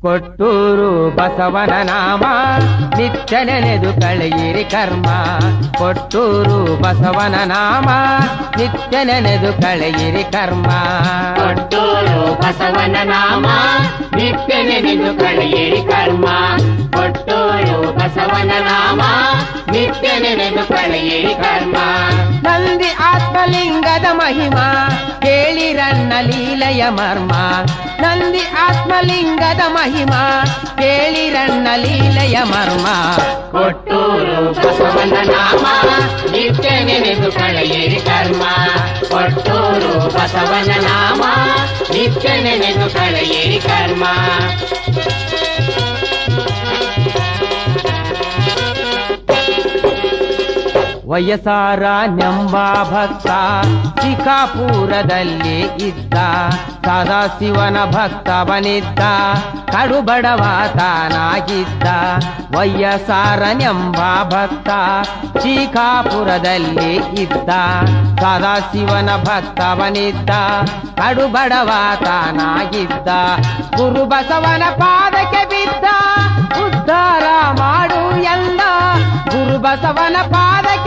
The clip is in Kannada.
ಕೊಟ್ಟೂರು ಬಸವನ ನಾಮ ನಿತ್ಯ ನೆನೆದು ಕಳೆಯಿರಿ ಕರ್ಮ. ಕೊಟ್ಟೂರು ಬಸವನ ನಾಮ ನಿತ್ಯ ನೆನೆದು ಕಳೆಯಿರಿ ಕರ್ಮ. ಕೊಟ್ಟೂರು ಬಸವನ ನಾಮ ನಿತ್ಯ ನೆನೆದು ಕಳೆಯಿರಿ ಕರ್ಮ. ಕೊಟ್ಟೂರು ಬಸವನ ನಾಮ ನಿತ್ಯ ನೆನೆದು ಕಳೆಯಿರಿ ಕರ್ಮ. ನಂದಿ ಆತ್ಮಲಿಂಗದ ಮಹಿಮಾ ಕೇಳಿರನ್ನ ಲೀಲೆಯ ಮರ್ಮ. ನಂದಿ ಆತ್ಮಲಿಂಗದ ಮಹಿಮಾ ಕೇಳಿರನ್ನ ಲೀಲೆಯ ಮರ್ಮ. ಕೊಟ್ಟೂರು ಬಸವನ ನಾಮ ನಿತ್ಯ ನೆನೆದು ಕಳೆಯಿರಿ ಕರ್ಮ. ಕೊಟ್ಟೂರು ಬಸವನ ನಾಮ ನಿತ್ಯ ನೆನೆದು ಕಳೆಯಿರಿ ಕರ್ಮ. ವಯಸಾರ ನೆಂಬ ಭಕ್ತ ಶಿಕಾಪುರದಲ್ಲಿ ಇದ್ದ. ಸದಾಶಿವನ ಭಕ್ತವನಿದ್ದ ಕಡುಬಡವ ತಾನಾಗಿದ್ದ. ವಯಸಾರ ನೆಂಬ ಭಕ್ತ ಶಿಕಾಪುರದಲ್ಲಿ ಇದ್ದ. ಸದಾಶಿವನ ಭಕ್ತವನಿದ್ದ ಕಡುಬಡವ ತಾನಾಗಿದ್ದ. ಗುರು ಬಸವನ ಪಾದಕ್ಕೆ ಬಿದ್ದ ಉದ್ಧಾರ ಮಾಡು ಎಂದ. ಗುರು ಬಸವನ ಪಾದಕ್ಕೆ